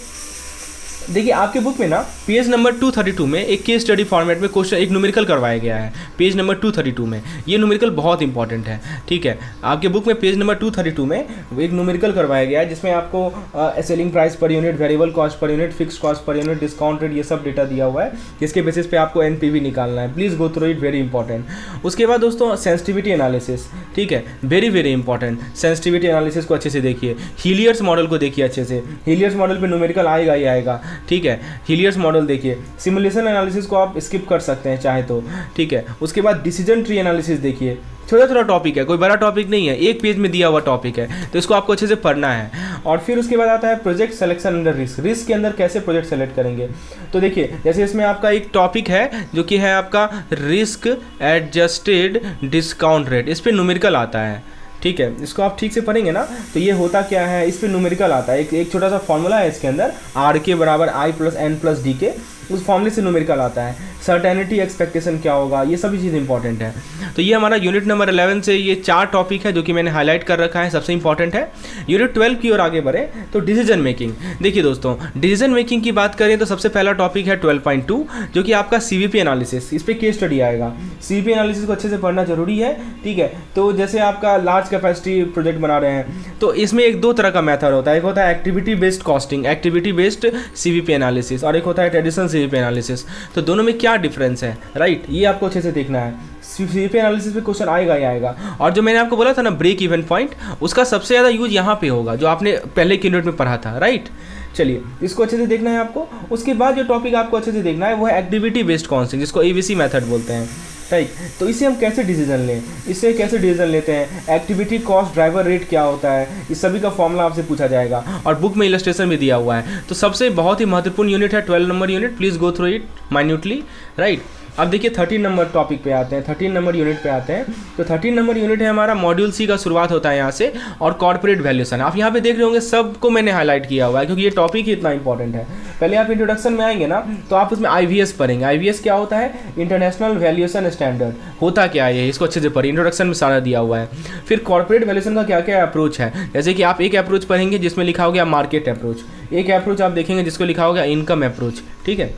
[SPEAKER 1] देखिए आपके बुक में ना पेज नंबर 232 में एक केस स्टडी फॉर्मेट में क्वेश्चन, एक न्यूमेरिकल करवाया गया है, पेज नंबर 232 में। ये न्यूमेरिकल बहुत इंपॉर्टेंट है, ठीक है। आपके बुक में पेज नंबर 232 में एक न्यूमेरिकल करवाया गया है, जिसमें आपको selling price per unit, variable cost per unit, fix cost per unit, discount rate, ये सब डेटा दिया हुआ है, जिसके बेसिस पे आपको NPV निकालना है। Please go through it, very important. उसके बाद दोस्तों सेंसिटिविटी एनालिसिस, ठीक है, very very important. Sensitivity analysis को अच्छे से देखिए, हीलियर्स मॉडल को देखिए अच्छे से, हीलियर्स मॉडल पे न्यूमेरिकल आएगा ही आएगा, ठीक है। हीलियर्स मॉडल देखिए, सिमुलेशन एनालिसिस को आप स्किप कर सकते हैं चाहे तो, ठीक है। उसके बाद डिसीजन ट्री एनालिसिस देखिए, छोटा छोटा टॉपिक है, कोई बड़ा टॉपिक नहीं है, एक पेज में दिया हुआ टॉपिक है, तो इसको आपको अच्छे से पढ़ना है। और फिर उसके बाद आता है project selection under risk, risk के अंदर कैसे प्रोजेक्ट सेलेक्ट करेंगे। तो देखिए जैसे इसमें आपका एक टॉपिक है जो कि है आपका रिस्क एडजस्टेड डिस्काउंट रेट, इस पर न्यूमेरिकल आता है, ठीक है। इसको आप ठीक से पढ़ेंगे ना, तो ये होता क्या है, इस पर न्यूमेरिकल आता है, एक छोटा सा फॉर्मूला है इसके अंदर, RK बराबर I + N + DK, उस फॉर्मूले से न्यूमेरिकल आता है। सर्टेनिटी एक्सपेक्टेशन क्या होगा, ये सभी चीज़ इंपॉर्टेंट है। तो ये हमारा यूनिट नंबर 11 से ये 4 टॉपिक है जो कि मैंने हाईलाइट कर रखा है, सबसे इंपॉर्टेंट है। यूनिट 12 की ओर आगे बढ़े तो डिसीजन मेकिंग। देखिए दोस्तों डिसीजन मेकिंग की बात करें तो सबसे पहला टॉपिक है 12.2, जो कि आपका CVP एनालिसिस, इस पर केस स्टडी आएगा। CVP एनालिसिस को अच्छे से पढ़ना जरूरी है, ठीक है। तो जैसे आपका लार्ज कैपेसिटी प्रोजेक्ट बना रहे हैं, तो इसमें एक दो तरह का मेथड होता है, एक होता है activity based costing, activity based CVP analysis, और एक होता है ट्रेडिशनल CVP एनालिसिस। तो दोनों में क्या डिफरेंस है, राइट, ये आपको अच्छे से देखना है। सीपीए एनालिसिस में क्वेश्चन आएगा ही आएगा। और जो मैंने आपको बोला था ना ब्रेक इवन पॉइंट, उसका सबसे ज़्यादा यूज यहाँ पे होगा, जो आपने पहले की यूनिट में पढ़ा था, राइट। चलिए इसको अच्छे से देखना है आपको। उसके बाद जो टॉपिक आपको अच्छे से देखना है वो है एक्टिविटी बेस्ड कॉस्टिंग, जिसको एबीसी मेथड बोलते हैं, राइट। तो इससे हम कैसे डिसीजन लें, इससे कैसे डिसीजन लेते हैं, एक्टिविटी कॉस्ट ड्राइवर रेट क्या होता है, इस सभी का फॉर्मूला आपसे पूछा जाएगा और बुक में इलस्ट्रेशन भी दिया हुआ है। तो सबसे बहुत ही महत्वपूर्ण यूनिट है 12 number unit, please go through it minutely, right. अब देखिए 13 नंबर टॉपिक पे आते हैं, 13 नंबर यूनिट पे आते हैं। तो 13 नंबर यूनिट है हमारा मॉड्यूल सी का, शुरुआत होता है यहाँ से, और कॉर्पोरेट वैल्यूएशन। आप यहाँ पे देख रहे होंगे सबको मैंने हाईलाइट किया हुआ है क्योंकि ये टॉपिक ही इतना इंपॉर्टेंट है। पहले आप इंट्रोडक्शन में आएंगे ना तो आप उसमें IVS पढ़ेंगे। IVS क्या होता है, इंटरनेशनल वैल्यूएशन स्टैंडर्ड, होता क्या है इसको अच्छे से पढ़िए, इंट्रोडक्शन में सारा दिया हुआ है। फिर कॉर्पोरेट वैल्यूएशन का क्या क्या अप्रोच है, जैसे कि आप एक अप्रोच पढ़ेंगे जिसमें लिखा हो गया मार्केट अप्रोच, एक अप्रोच आप देखेंगे जिसको लिखा हो गया इनकम अप्रोच, ठीक है।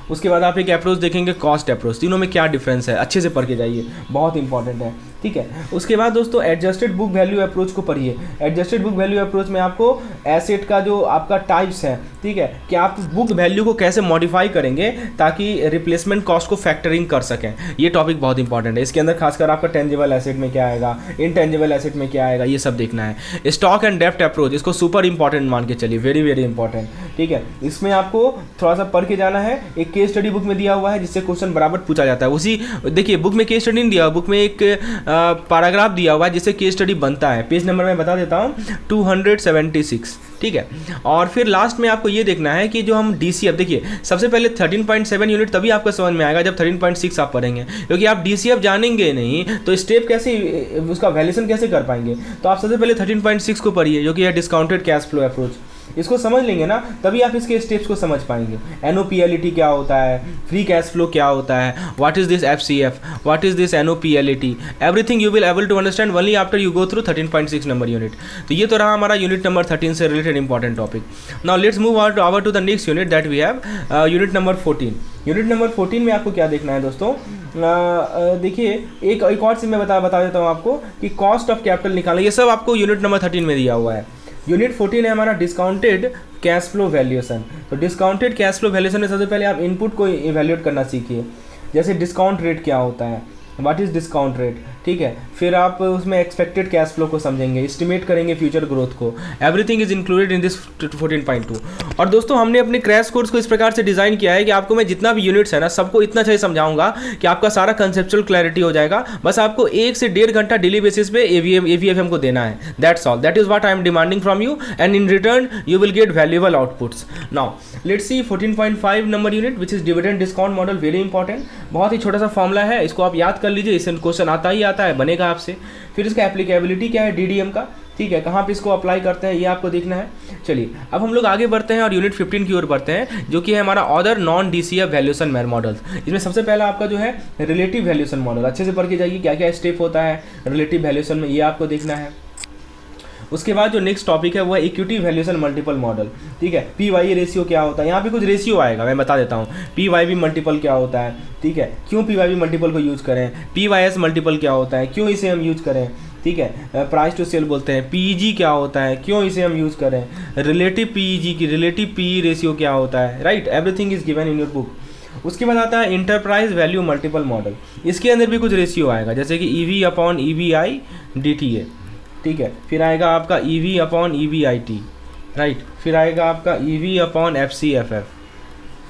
[SPEAKER 1] उसके बाद आप एक अप्रोच देखेंगे कॉस्ट अप्रोच, तीनों में क्या डिफरेंस है अच्छे से पढ़ के जाइए, बहुत इंपॉर्टेंट है, ठीक है। उसके बाद दोस्तों एडजस्टेड बुक वैल्यू अप्रोच को पढ़िए। एडजस्टेड बुक वैल्यू अप्रोच में आपको एसेट का जो आपका टाइप्स है, ठीक है, कि आप बुक वैल्यू को कैसे मॉडिफाई करेंगे ताकि रिप्लेसमेंट कॉस्ट को फैक्टरिंग कर सकें, ये टॉपिक बहुत इंपॉर्टेंट है। इसके अंदर खासकर आपका टेंजिबल एसेट में क्या आएगा, इनटेंजिबल एसेट में क्या आएगा, ये सब देखना है। स्टॉक एंड डेप्ट अप्रोच, इसको सुपर इंपॉर्टेंट मान के चलिए, वेरी वेरी इंपॉर्टेंट, ठीक है। इसमें आपको थोड़ा सा पढ़ के जाना है, एक केस स्टडी बुक में दिया हुआ है जिससे क्वेश्चन बराबर पूछा जाता है। उसी देखिए बुक में केस स्टडी नहीं दिया, बुक में एक पैराग्राफ दिया हुआ है जिससे केस स्टडी बनता है। पेज नंबर मैं बता देता हूँ 276, ठीक है। और फिर लास्ट में आपको ये देखना है कि जो हम DCF, देखिए सबसे पहले 13.7 यूनिट तभी आपको समझ में आएगा जब 13.6 आप पढ़ेंगे, क्योंकि आप DCF जानेंगे नहीं तो स्टेप कैसे, उसका वैल्यूएशन कैसे कर पाएंगे। तो आप सबसे पहले 13.6 को पढ़िए जो कि है डिस्काउंटेड कैश फ्लो अप्रोच। इसको समझ लेंगे ना तभी आप इसके स्टेप्स को समझ पाएंगे। NOPLT क्या होता है, फ्री कैश फ्लो क्या होता है, what is this FCF, what is this NOPLT, everything you will able to understand only after you go through 13.6 number unit. तो ये तो रहा हमारा यूनिट नंबर 13 से related important topic. Now let's move over to the next unit that we have, unit number 14। Unit number 14 में आपको क्या देखना है दोस्तों, देखिए एक और चीज़ मैं बता देता हूँ आपको कि कॉस्ट ऑफ कैपिटल निकालना, ये सब आपको यूनिट नंबर 13 में दिया हुआ है। यूनिट 14 है हमारा डिस्काउंटेड कैश फ्लो वैल्यूएशन। तो डिस्काउंटेड कैश फ्लो वैल्यूएशन में सबसे पहले आप इनपुट को इवैल्यूएट करना सीखिए, जैसे डिस्काउंट रेट क्या होता है, व्हाट इज़ डिस्काउंट रेट, ठीक है। फिर आप उसमें एक्सपेक्टेड कैश फ्लो को समझेंगे, एस्टिमेट करेंगे फ्यूचर ग्रोथ को। Everything is included in this 14.2। और दोस्तों हमने अपने क्रैश कोर्स को इस प्रकार से डिज़ाइन किया है कि आपको मैं जितना भी यूनिट्स है ना सबको इतना अच्छे से समझाऊंगा कि आपका सारा कंसेप्चुअल क्लैरिटी हो जाएगा। बस आपको 1 से 1.5 घंटा डेली बेसिस पे AVFM को देना है, that's all, that is what I am demanding from you and in return you will get valuable outputs. Now let's see 14.5 number unit which is dividend discount model, very important, बहुत ही छोटा सा फॉर्मूला है, इसको आप याद कर लीजिए, इससे क्वेश्चन आता ही आता है, बनेगा आपसे। फिर इसका एप्लीकेबिलिटी क्या है DDM का, ठीक है, कहाँ पे इसको अप्लाई करते हैं ये आपको देखना है। चलिए अब हम लोग आगे बढ़ते हैं और यूनिट 15 की ओर बढ़ते हैं जो कि है हमारा other non DCF valuation models. इसमें सबसे पहला आपका जो है रिलेटिव वैल्यूएशन मॉडल, अच्छे से पढ़ के जाइए क्या क्या स्टेप होता है रिलेटिव वैल्यूएशन में, ये आपको देखना है। उसके बाद जो नेक्स्ट टॉपिक है वो है इक्विटी वैल्यूएशन मल्टीपल मॉडल, ठीक है। PYE रेशियो क्या होता है, यहाँ पे कुछ रेशियो आएगा मैं बता देता हूँ। PYV मल्टीपल क्या होता है, ठीक है, क्यों PYV मल्टीपल को यूज़ करें, PYS मल्टीपल क्या होता है, क्यों इसे हम यूज़ करें, ठीक है, प्राइस टू सेल बोलते हैं। PEG क्या होता है, क्यों इसे हम यूज़ करें, रिलेटिव PEG की रिलेटिव PE रेशियो क्या होता है, right, everything is given in your book. उसके बाद आता है इंटरप्राइज वैल्यू मल्टीपल मॉडल, इसके अंदर भी कुछ रेशियो आएगा जैसे कि EV/EVI DTA, ठीक है। फिर आएगा आपका EV/EVIT, राइट। फिर आएगा आपका EV/FCFF,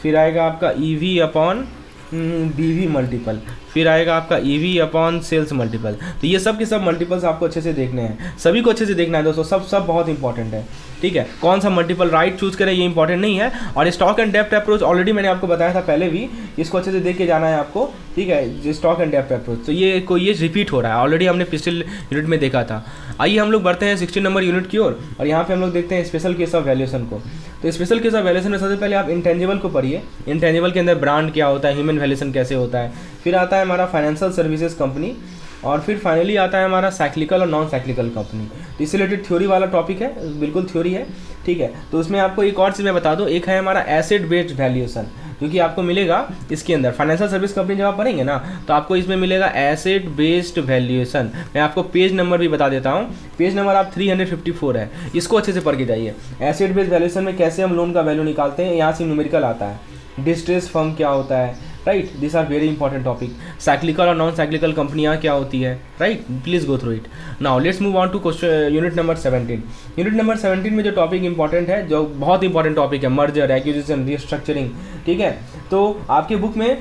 [SPEAKER 1] फिर आएगा आपका EV/BV मल्टीपल, फिर आएगा आपका EV/सेल्स मल्टीपल। तो ये सब के सब मल्टीपल्स आपको अच्छे से देखने हैं, सभी को अच्छे से देखना है दोस्तों, सब बहुत इंपॉर्टेंट है, ठीक है। कौन सा मल्टीपल राइट चूज करें ये इंपॉर्टेंट नहीं है। और stock and depth approach already मैंने आपको बताया था पहले भी, इसको अच्छे से देख के जाना है आपको, ठीक है। स्टॉक एंड डेप्थ अप्रोच तो ये रिपीट हो रहा है, ऑलरेडी हमने पिछले यूनिट में देखा था। आइए हम लोग बढ़ते हैं 16 नंबर यूनिट की ओर और यहाँ पे हम लोग देखते हैं स्पेशल केस ऑफ वैल्यूएशन को। तो स्पेशल केस ऑफ वैल्यूएशन में सबसे पहले आप इंटेंजिबल को पढ़िए, इंटेंजिबल के अंदर ब्रांड क्या होता है, ह्यूमन वैल्यूएशन कैसे होता है। फिर आता है हमारा फाइनेंशियल सर्विसेज कंपनी और फिर फाइनली आता है हमारा साइक्लिकल और नॉन साइक्लिकल कंपनी। तो इससे रिलेटेड थ्योरी वाला टॉपिक है, बिल्कुल थ्योरी है, ठीक है। तो उसमें आपको एक और चीज़ मैं बता दूं, एक है हमारा एसेट बेस्ड वैल्यूएशन जो कि आपको मिलेगा इसके अंदर। फाइनेंशियल सर्विस कंपनी जब आप पढ़ेंगे ना तो आपको इसमें मिलेगा एसेट बेस्ड वैल्यूएशन। मैं आपको पेज नंबर भी बता देता हूँ, पेज नंबर आप 354 है, इसको अच्छे से पढ़ के जाइए। एसेट बेस्ड वैल्यूएशन में कैसे हम लोन का वैल्यू निकालते हैं, यहाँ से न्यूमेरिकल आता है। डिस्ट्रेस फर्म क्या होता है, right, this are very important topic. Cyclical और नॉन साइक्लिकल कंपनियाँ क्या होती है, right, please go through it. Now let's move on to question unit number 17। Unit number 17 में जो टॉपिक इंपॉर्टेंट है, जो बहुत इंपॉर्टेंट टॉपिक है, मर्जर, एक्विजिशन, रिस्ट्रक्चरिंग, ठीक है। तो आपके बुक में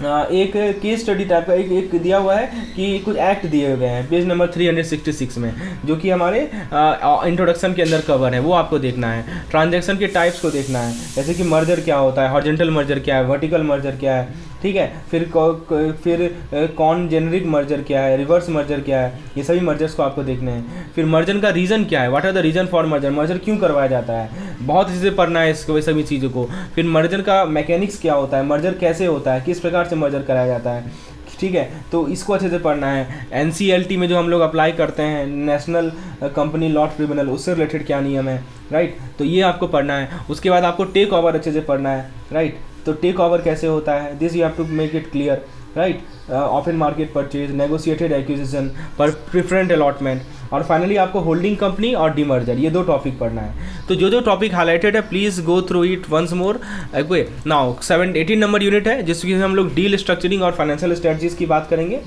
[SPEAKER 1] एक केस स्टडी टाइप का एक दिया हुआ है कि कुछ एक्ट दिए हुए हैं पेज नंबर 366 में, जो कि हमारे इंट्रोडक्शन के अंदर कवर है, वो आपको देखना है। ट्रांजैक्शन के टाइप्स को देखना है, जैसे कि मर्जर क्या होता है, हॉरिजॉन्टल मर्जर क्या है, वर्टिकल मर्जर क्या है, ठीक है। फिर कौन जेनरिक मर्जर क्या है, रिवर्स मर्जर क्या है, ये सभी मर्जर्स को आपको देखने हैं। फिर मर्जर का रीज़न क्या है, what are the reason for merger, merger क्यों करवाया जाता है, बहुत अच्छे से पढ़ना है इसको, ये सभी चीज़ों को। फिर मर्जर का मैकेनिक्स क्या होता है, मर्जर कैसे होता है, किस प्रकार से मर्जर कराया जाता है, ठीक है। तो इसको अच्छे से पढ़ना है। NCLT में जो हम लोग अप्लाई करते हैं, नेशनल कंपनी लॉ ट्रिब्यूनल, उससे रिलेटेड क्या नियम है, राइट, तो ये आपको पढ़ना है। उसके बाद आपको टेक ओवर अच्छे से पढ़ना है, राइट, तो टेक ओवर कैसे होता है, this you have to make it clear, right. Open market purchase, negotiated acquisition, पर प्रिफरेंट अलॉटमेंट, और फाइनली आपको होल्डिंग कंपनी और डीमर्जर, ये 2 टॉपिक पढ़ना है। तो जो टॉपिक हाईलाइटेड है, please go through it once more. Now 18 number unit है, जिसमें हम लोग डील स्ट्रक्चरिंग और फाइनेंशियल स्ट्रेटजीज की बात करेंगे।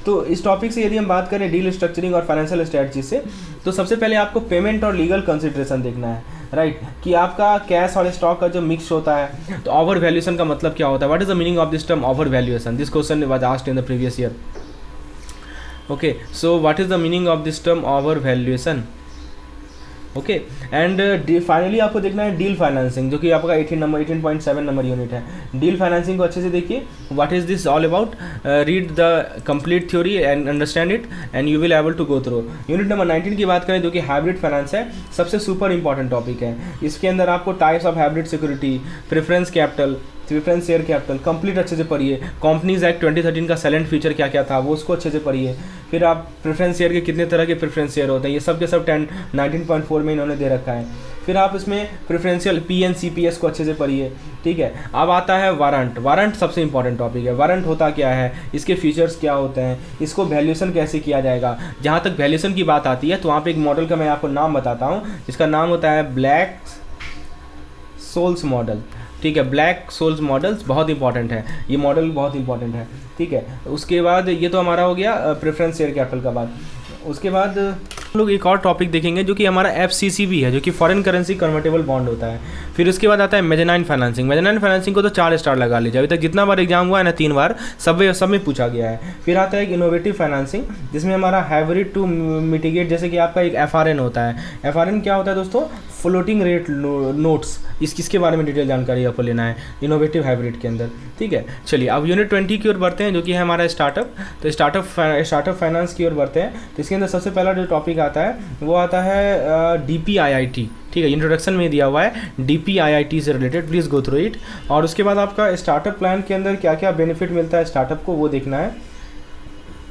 [SPEAKER 1] तो इस टॉपिक से यदि हम बात करें डील स्ट्रक्चरिंग और फाइनेंशियल स्ट्रेटजी से, तो सबसे पहले आपको पेमेंट और लीगल कंसिडरेशन देखना है, राइट, कि आपका कैश और स्टॉक का जो मिक्स होता है। तो ओवर वैल्यूएशन का मतलब क्या होता है, what is the meaning of this term over valuation, this question was asked in the previous year. Okay, so what is the meaning of this term overvaluation? Okay, and finally आपको देखना है डील फाइनेंसिंग, जो कि आपका 18.7 नंबर यूनिट है। डील फाइनेंसिंग को अच्छे से देखिए, what is this all about, read the complete theory and understand it and you will able to go through. Unit number 19 की बात करें, जो कि हाइब्रिड फाइनेंस है, सबसे सुपर इंपॉर्टेंट टॉपिक है। इसके अंदर आपको types of hybrid security, preference capital, preference share capital complete अच्छे से पढ़िए। कंपनीज एक्ट 2013 का साइलेंट फीचर क्या क्या था, वो उसको अच्छे से पढ़िए। फिर आप प्रेफरेंस शेयर के कितने तरह के प्रेफरेंस शेयर होते हैं, ये सब के सब 19.4 में इन्होंने दे रखा है। फिर आप इसमें प्रेफरेंशियल PNCPS को अच्छे से पढ़िए, ठीक है। अब आता है वारंट। वारंट सबसे इंपॉर्टेंट टॉपिक है। वारंट होता क्या है, इसके फीचर्स क्या होते हैं, इसको वैल्यूएशन कैसे किया जाएगा। जहाँ तक वैल्यूएशन की बात आती है, तो वहाँ पे एक मॉडल का मैं आपको नाम बताता हूँ, जिसका नाम होता है ब्लैक सोल्स मॉडल, ठीक है। ब्लैक सोल्स मॉडल्स बहुत इंपॉर्टेंट है, ये मॉडल बहुत इंपॉर्टेंट है, ठीक है। उसके बाद ये तो हमारा हो गया प्रेफरेंस शेयर कैपिटल का बात। उसके बाद हम लोग एक और टॉपिक देखेंगे, जो कि हमारा FCCB है, जो कि फॉरेन करेंसी कन्वर्टेबल बॉन्ड होता है। फिर उसके बाद आता है मेजनाइन फाइनेंसिंग। मेजनाइन फाइनेंसिंग को तो 4 स्टार लगा लीजिए, अभी तक जितना बार एग्जाम हुआ है ना, 3 बार, सब में पूछा गया है। फिर आता है एक इनोवेटिव फाइनेंसिंग, जिसमें हमारा हाइब्रिड टू मिटिगेट, जैसे कि आपका एक FRN होता है। FRN क्या होता है दोस्तों, फ्लोटिंग रेट नोट्स, इसके बारे में डिटेल जानकारी आपको लेना है इनोवेटिव हाइब्रिड के अंदर, ठीक है। चलिए अब यूनिट 20 की ओर बढ़ते हैं, जो कि है हमारा स्टार्टअप। तो स्टार्टअप फाइनेंस की ओर बढ़ते हैं। तो इसके अंदर सबसे पहला जो टॉपिक आता है, वो आता है DPIIT, ठीक है। इंट्रोडक्शन में दिया हुआ है DPIIT से related, please go through it. और उसके बाद आपका स्टार्टअप प्लान के अंदर क्या क्या बेनिफिट मिलता है स्टार्टअप को, वो देखना है,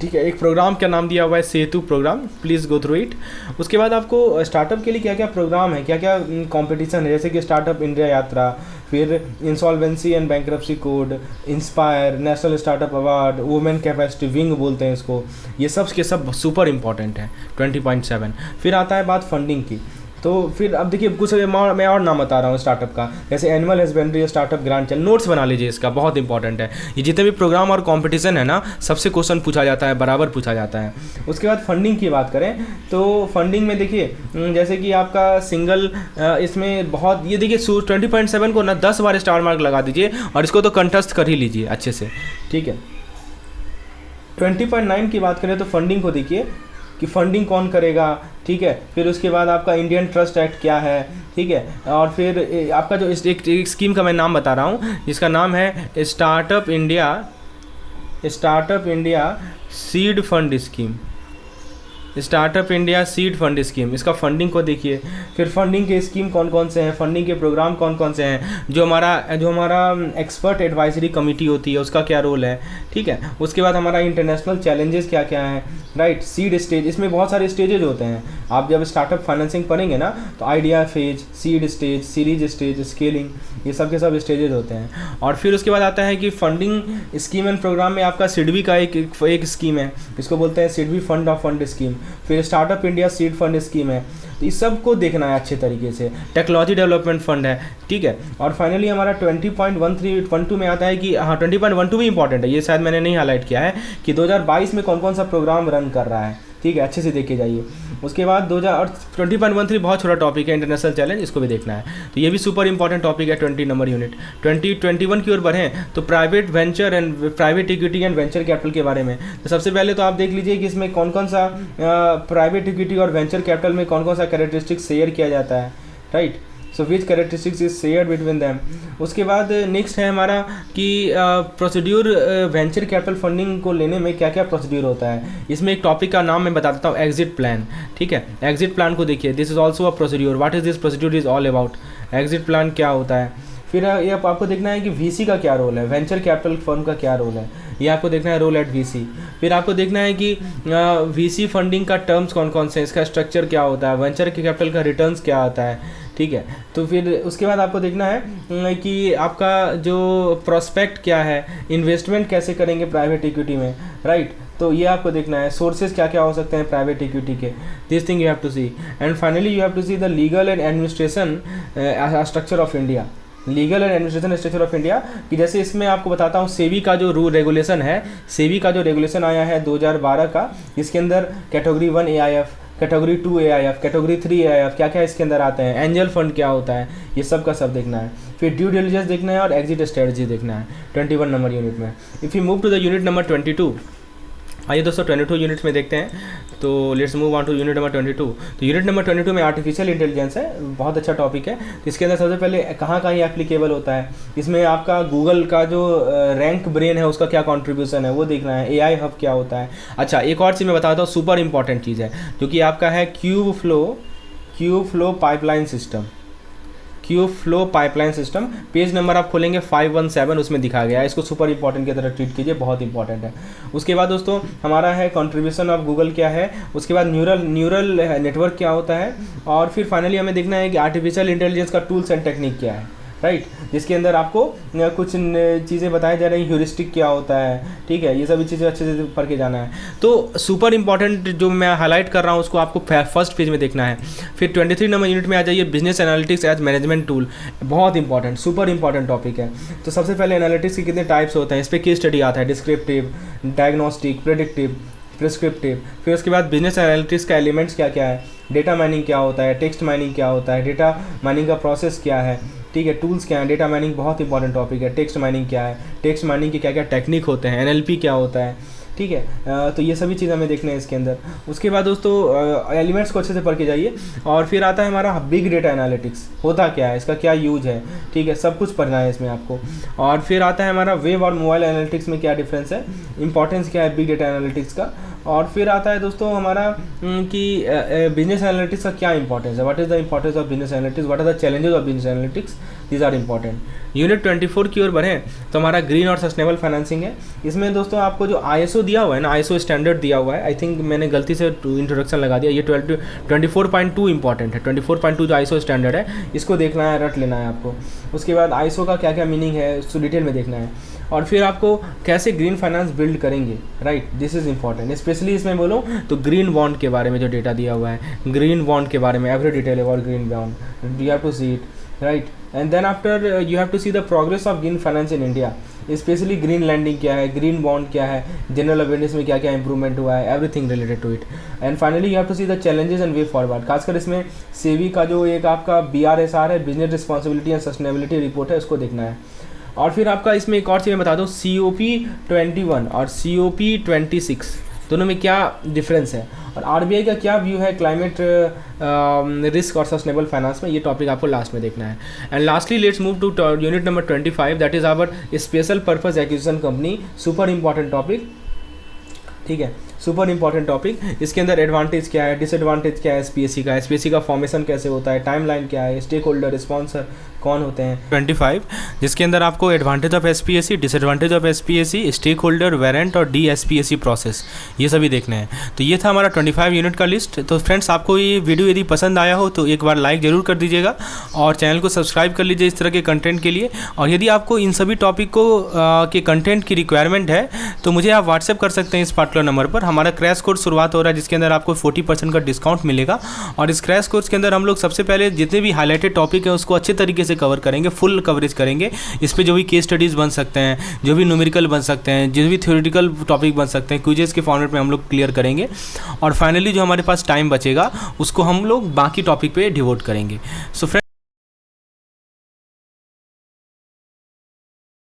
[SPEAKER 1] ठीक है। एक प्रोग्राम का नाम दिया हुआ है Setu program, please go through it. उसके बाद आपको स्टार्टअप के लिए क्या क्या प्रोग्राम है, क्या क्या कंपटीशन है, जैसे कि स्टार्टअप इंडिया यात्रा, फिर insolvency and bankruptcy code, inspire, national startup award, women capacity wing बोलते हैं इसको, ये सब के सब सुपर इंपॉर्टेंट है 20.7। फिर आता है बात फंडिंग की। तो फिर अब देखिए कुछ मैं और नाम बता रहा हूँ स्टार्टअप का, जैसे animal husbandry, startup grand channel, notes बना लीजिए, इसका बहुत इंपॉर्टेंट है। ये जितने भी प्रोग्राम और कंपटीशन है ना, सबसे क्वेश्चन पूछा जाता है, बराबर पूछा जाता है। उसके बाद फंडिंग की बात करें, तो फंडिंग में देखिए जैसे कि आपका सिंगल, इसमें बहुत, ये देखिए 20.7 को ना 10 बार स्टार मार्क लगा दीजिए, और इसको तो कंठस्थ कर ही लीजिए अच्छे से, ठीक है। 20.9 की बात करें, तो फंडिंग को देखिए कि फंडिंग कौन करेगा, ठीक है। फिर उसके बाद आपका इंडियन ट्रस्ट एक्ट क्या है, ठीक है। और फिर आपका जो एक स्कीम का मैं नाम बता रहा हूँ, जिसका नाम है startup India seed fund scheme, startup India seed fund scheme. इसका फंडिंग को देखिए। फिर फंडिंग के स्कीम कौन कौन से हैं, फंडिंग के प्रोग्राम कौन कौन से हैं, जो हमारा एक्सपर्ट एडवाइजरी कमेटी होती है, उसका क्या रोल है, ठीक है। उसके बाद हमारा इंटरनेशनल चैलेंजेस क्या क्या हैं, राइट। सीड स्टेज, इसमें बहुत सारे स्टेजेज होते हैं। आप जब स्टार्टअप फाइनेंसिंग पढ़ेंगे ना, तो idea phase, seed stage, series stage, scaling, ये सब के सब स्टेजेज होते हैं। और फिर उसके बाद आता है कि फंडिंग स्कीम एंड प्रोग्राम में आपका सिडबी का एक स्कीम है, इसको बोलते हैं SIDBI fund of fund scheme. फिर startup India seed fund scheme है, तो इस सब को देखना है अच्छे तरीके से। टेक्नोलॉजी डेवलपमेंट फंड है, ठीक है। और फाइनली हमारा 20.1312 में आता है कि हाँ 20.12 भी इंपॉर्टेंट है, ये शायद मैंने नहीं हाईलाइट किया है कि 2022 में कौन कौन सा प्रोग्राम रन कर रहा है, ठीक है, अच्छे से देख के जाइए। उसके बाद 20.13 बहुत छोटा टॉपिक है, इंटरनेशनल चैलेंज, इसको भी देखना है, तो ये भी सुपर इंपॉर्टेंट टॉपिक है 20 नंबर यूनिट। 2021 की ओर बढ़ें तो private venture and private equity and venture capital के बारे में। तो सबसे पहले तो आप देख लीजिए कि इसमें कौन कौन सा प्राइवेट इक्विटी और वेंचर कैपिटल में कौन कौन सा कैरेक्टरिस्टिक्स शेयर किया जाता है, right. So which characteristics is share between them. उसके बाद नेक्स्ट है हमारा कि प्रोसीड्यूर वेंचर कैपिटल फंडिंग को लेने में क्या क्या प्रोसीड्यूर होता है। इसमें एक टॉपिक का नाम मैं बता देता हूँ, एग्जिट प्लान, ठीक है। एग्जिट प्लान को देखिए, this is also a procedure, what is this procedure is all about, exit plan क्या होता है। फिर ये आपको देखना है कि वीसी का क्या रोल है, वेंचर कैपिटल फर्म का क्या रोल है, ये आपको देखना है, रोल एट वीसी। फिर आपको देखना है कि वीसी फंडिंग का टर्म्स कौन कौन से हैं, इसका स्ट्रक्चर क्या होता है, वेंचर कैपिटल का रिटर्न्स क्या आता है, ठीक है। तो फिर उसके बाद आपको देखना है कि आपका जो प्रोस्पेक्ट क्या है, इन्वेस्टमेंट कैसे करेंगे प्राइवेट इक्विटी में, राइट। तो ये आपको देखना है, सोर्सेज क्या क्या हो सकते हैं प्राइवेट इक्विटी के, this thing you have to see. And finally you have to see the legal and administration structure of India, legal and administration structure of India. कि जैसे इसमें आपको बताता हूँ सेबी का जो रूल रेगुलेशन है, सेबी का जो रेगुलेशन आया है 2012 का, इसके अंदर category 1 AIF, category 2 AIF, category 3 AIF, क्या क्या इसके अंदर आते हैं, एंजल फंड क्या होता है, ये सब का सब देखना है। फिर ड्यू डिलिजेंस देखना है और एग्जिट स्ट्रेटजी देखना है 21 नंबर यूनिट में। If you move to the unit number 22, आइए दोस्तों 22 यूनिट्स में देखते हैं। तो let's move on to unit number 22। तो यूनिट नंबर 22 में आर्टिफिशियल इंटेलिजेंस है, बहुत अच्छा टॉपिक है। तो इसके अंदर सबसे पहले कहाँ कहाँ ये एप्लीकेबल होता है, इसमें आपका गूगल का जो रैंक ब्रेन है उसका क्या कॉन्ट्रीब्यूशन है वो देखना है, AI हब क्या होता है। अच्छा एक और चीज़ मैं बताता हूँ, सुपर इंपॉर्टेंट चीज़ है जो कि आपका है cube flow pipeline system, cube flow pipeline system. Page number आप खोलेंगे 517, उसमें दिखा गया है, इसको सुपर इंपॉर्टेंट की तरह ट्रीट कीजिए, बहुत इंपॉर्टेंट है। उसके बाद दोस्तों हमारा है कंट्रीब्यूशन ऑफ गूगल क्या है, उसके बाद न्यूरल नेटवर्क क्या होता है, और फिर फाइनली हमें देखना है कि आर्टिफिशियल इंटेलिजेंस का टूल्स एंड टेक्निक क्या है, राइट, जिसके अंदर आपको कुछ चीज़ें बताई जा रही हैं, ह्यूरिस्टिक क्या होता है, ठीक है, ये सभी चीज़ें अच्छे से पढ़ के जाना है। तो सुपर इंपॉर्टेंट जो मैं हाईलाइट कर रहा हूँ उसको आपको फर्स्ट पेज में देखना है। फिर 23 नंबर यूनिट में आ जाइए, business analytics as management tool, बहुत इंपॉर्टेंट सुपर इंपॉर्टेंट टॉपिक है। तो सबसे पहले एनालिटिक्स के कितने टाइप्स होते हैं, इस पर केस स्टडी आता है, डिस्क्रिप्टिव, डायग्नोस्टिक, प्रेडिक्टिव, प्रिस्क्रिप्टिव। फिर उसके बाद बिजनेस एनालिटिक्स का एलिमेंट्स क्या क्या है, डेटा माइनिंग क्या होता है, टेक्स्ट माइनिंग क्या होता है, डेटा माइनिंग का प्रोसेस क्या है, ठीक है, टूल्स क्या है, डेटा माइनिंग बहुत इंपॉर्टेंट टॉपिक है, टेक्स्ट माइनिंग क्या है, टेक्स्ट माइनिंग के क्या क्या टेक्निक होते हैं, NLP क्या होता है, ठीक है। तो ये सभी चीज़ हमें देखने हैं इसके अंदर। उसके बाद दोस्तों एलिमेंट्स को अच्छे से पढ़ के जाइए। और फिर आता है हमारा बिग डेटा एनालिटिक्स, होता क्या है, इसका क्या यूज है, ठीक है, सब कुछ पढ़ना है इसमें आपको। और फिर आता है हमारा वेब और मोबाइल एनालिटिक्स में क्या डिफरेंस है, इंपॉर्टेंस क्या है बिग डेटा एनालिटिक्स का। और फिर आता है दोस्तों हमारा कि बिजनेस एनालिटिक्स का क्या इंपॉर्टेंस है, what is the importance of business analytics, what are the challenges of business analytics, these are important. Unit 24 की ओर बढ़ें तो हमारा ग्रीन और सस्टेनेबल फाइनेंसिंग है। इसमें दोस्तों आपको जो ISO दिया हुआ है ना, ISO स्टैंडर्ड दिया हुआ है, आई थिंक मैंने गलती से इंट्रोडक्शन लगा दिया, ये 24.2 इंपॉर्टेंट है। 24.2 जो ISO स्टैंडर्ड है इसको देखना है, रट लेना है आपको। उसके बाद ISO का क्या क्या मीनिंग है उसको डिटेल में देखना है। और फिर आपको कैसे ग्रीन फाइनेंस बिल्ड करेंगे, right, this is important. Specially इसमें बोलो तो ग्रीन बॉन्ड के बारे में जो डेटा दिया हुआ है, ग्रीन बॉन्ड के बारे में every detail about green bond, you have to see it, right. And then after you have to see the progress of green finance in India, specially green lending क्या है, ग्रीन बॉन्ड क्या है, जनरल अवेयरनेस में क्या क्या इंप्रूवमेंट हुआ है, everything related to it. And finally you have to see the challenges and way forward, खासकर इसमें सेबी का जो एक आपका BRSR है, business responsibility and sustainability report है, उसको देखना है। और फिर आपका इसमें एक और चीज़ मैं बता दूँ, COP21 और COP26 दोनों में क्या डिफरेंस है, और RBI का क्या व्यू है क्लाइमेट रिस्क और सस्टेनेबल फाइनेंस में, ये टॉपिक आपको लास्ट में देखना है। And lastly let's move to unit number 25, that is our special purpose acquisition company, super important topic, ठीक है, सुपर इंपॉर्टेंट टॉपिक। इसके अंदर एडवांटेज क्या है, डिसएडवांटेज क्या है SPSC का फॉर्मेशन कैसे होता है, टाइमलाइन क्या है, स्टेक होल्डर स्पॉन्सर कौन होते हैं। 25 जिसके अंदर आपको advantage of SPSC, disadvantage of SPSC, stake holder, warrant और DSPSC प्रोसेस, ये सभी देखने हैं। तो ये था हमारा 25 यूनिट का लिस्ट। तो फ्रेंड्स आपको ये वीडियो यदि पसंद आया हो तो एक बार लाइक ज़रूर कर दीजिएगा और चैनल को सब्सक्राइब कर लीजिए इस तरह के कंटेंट के लिए। और यदि आपको इन सभी टॉपिक को के कंटेंट की रिक्वायरमेंट है तो मुझे आप व्हाट्सएप कर सकते हैं इस पार्टिकुलर नंबर पर,
[SPEAKER 2] हमारा क्रैश कोर्स शुरुआत हो रहा है, जिसके अंदर आपको 40% का डिस्काउंट मिलेगा। और इस क्रैश कोर्स के अंदर हम लोग सबसे पहले जितने भी हाईलाइटेड टॉपिक है उसको अच्छे तरीके से कवर करेंगे, फुल कवरेज करेंगे। इस पे जो भी केस स्टडीज़ बन सकते हैं, जो भी न्यूमेरिकल बन सकते हैं, जो भी थ्योरेटिकल टॉपिक बन सकते हैं, क्विजेस के फॉर्मेट में हम लोग क्लियर करेंगे। और फाइनली जो हमारे पास टाइम बचेगा उसको हम लोग बाकी टॉपिक पे डिवोट करेंगे। सो